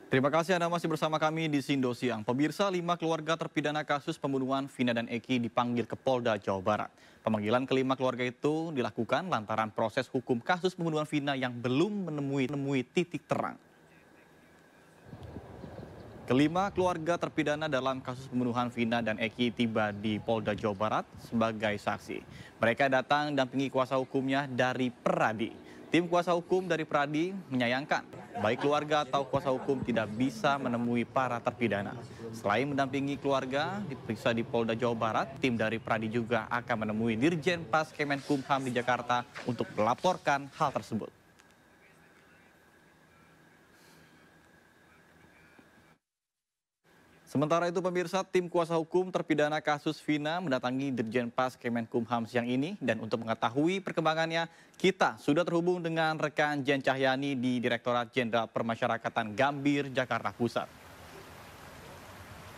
Terima kasih Anda masih bersama kami di Sindo Siang. Pemirsa, 5 keluarga terpidana kasus pembunuhan Vina dan Eki dipanggil ke Polda Jawa Barat. Pemanggilan kelima keluarga itu dilakukan lantaran proses hukum kasus pembunuhan Vina yang belum menemui titik terang. Kelima keluarga terpidana dalam kasus pembunuhan Vina dan Eki tiba di Polda Jawa Barat sebagai saksi. Mereka datang dampingi kuasa hukumnya dari Peradi. Tim kuasa hukum dari Peradi menyayangkan baik keluarga atau kuasa hukum tidak bisa menemui para terpidana. Selain mendampingi keluarga diperiksa di Polda Jawa Barat, tim dari Peradi juga akan menemui Dirjen Pas Kemenkumham di Jakarta untuk melaporkan hal tersebut. Sementara itu pemirsa, tim kuasa hukum terpidana kasus Vina mendatangi Dirjen Pas Kemenkumham siang ini, dan untuk mengetahui perkembangannya kita sudah terhubung dengan rekan Jen Cahyani di Direktorat Jenderal Permasyarakatan Gambir, Jakarta Pusat.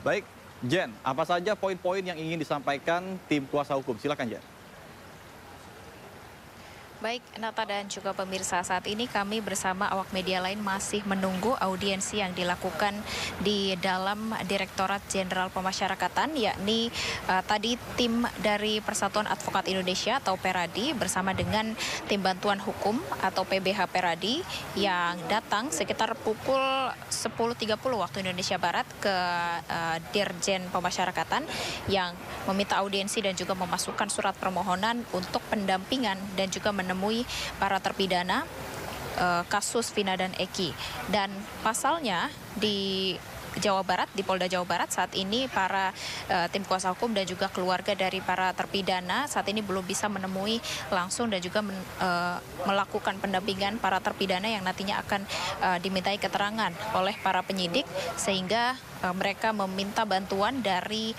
Baik, Jen, apa saja poin-poin yang ingin disampaikan tim kuasa hukum? Silakan, Jen. Baik, Nata dan juga pemirsa, saat ini kami bersama awak media lain masih menunggu audiensi yang dilakukan di dalam Direktorat Jenderal Pemasyarakatan, yakni tadi tim dari Persatuan Advokat Indonesia atau Peradi bersama dengan tim bantuan hukum atau PBH Peradi yang datang sekitar pukul 10.30 waktu Indonesia Barat ke Dirjen Pemasyarakatan yang meminta audiensi dan juga memasukkan surat permohonan untuk pendampingan dan juga menemui para terpidana kasus Vina dan Eki. Dan pasalnya di Jawa Barat, di Polda Jawa Barat saat ini para tim kuasa hukum dan juga keluarga dari para terpidana saat ini belum bisa menemui langsung dan juga melakukan pendampingan para terpidana yang nantinya akan dimintai keterangan oleh para penyidik, sehingga mereka meminta bantuan dari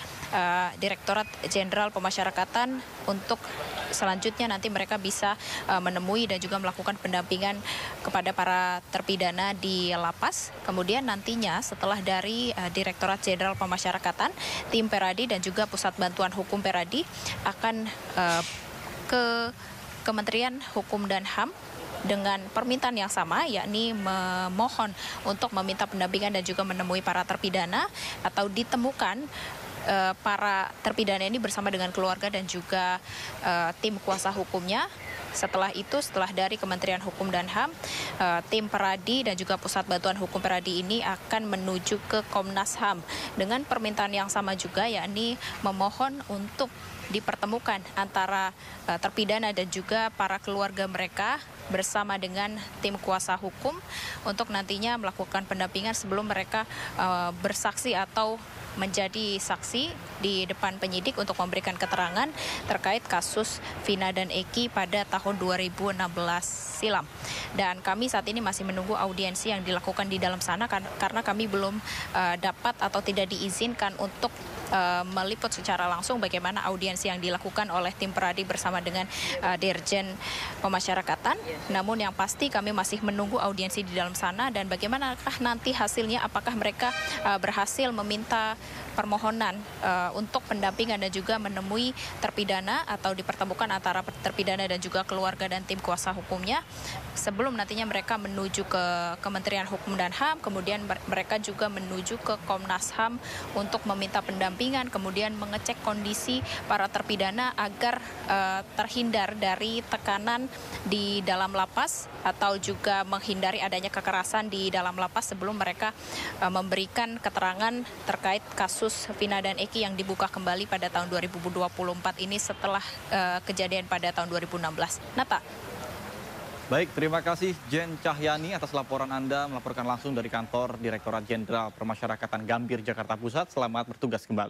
Direktorat Jenderal Pemasyarakatan untuk selanjutnya nanti mereka bisa menemui dan juga melakukan pendampingan kepada para terpidana di lapas. Kemudian nantinya setelah dari Direktorat Jenderal Pemasyarakatan, tim Peradi dan juga Pusat Bantuan Hukum Peradi akan ke Kementerian Hukum dan HAM dengan permintaan yang sama, yakni memohon untuk meminta pendampingan dan juga menemui para terpidana atau ditemukan para terpidana ini bersama dengan keluarga dan juga tim kuasa hukumnya. Setelah itu, setelah dari Kementerian Hukum dan HAM, tim Peradi dan juga Pusat Bantuan Hukum Peradi ini akan menuju ke Komnas HAM dengan permintaan yang sama juga, yakni memohon untuk dipertemukan antara terpidana dan juga para keluarga mereka bersama dengan tim kuasa hukum untuk nantinya melakukan pendampingan sebelum mereka bersaksi atau menjadi saksi di depan penyidik untuk memberikan keterangan terkait kasus Vina dan Eki pada tahun 2016 silam. Dan kami saat ini masih menunggu audiensi yang dilakukan di dalam sana karena kami belum dapat atau tidak diizinkan untuk meliput secara langsung bagaimana audiensi yang dilakukan oleh tim Peradi bersama dengan Dirjen Pemasyarakatan. Namun yang pasti kami masih menunggu audiensi di dalam sana dan bagaimanakah nanti hasilnya, apakah mereka berhasil meminta permohonan untuk pendampingan dan juga menemui terpidana atau dipertemukan antara terpidana dan juga keluarga dan tim kuasa hukumnya sebelum nantinya mereka menuju ke Kementerian Hukum dan HAM, kemudian mereka juga menuju ke Komnas HAM untuk meminta pendampingan, kemudian mengecek kondisi para terpidana agar terhindar dari tekanan di dalam lapas atau juga menghindari adanya kekerasan di dalam lapas sebelum mereka memberikan keterangan terkait kasus Vina dan Eki yang dibuka kembali pada tahun 2024 ini setelah kejadian pada tahun 2016. Nata. Baik, terima kasih Jen Cahyani atas laporan Anda melaporkan langsung dari kantor Direktorat Jenderal Permasyarakatan Gambir, Jakarta Pusat. Selamat bertugas kembali.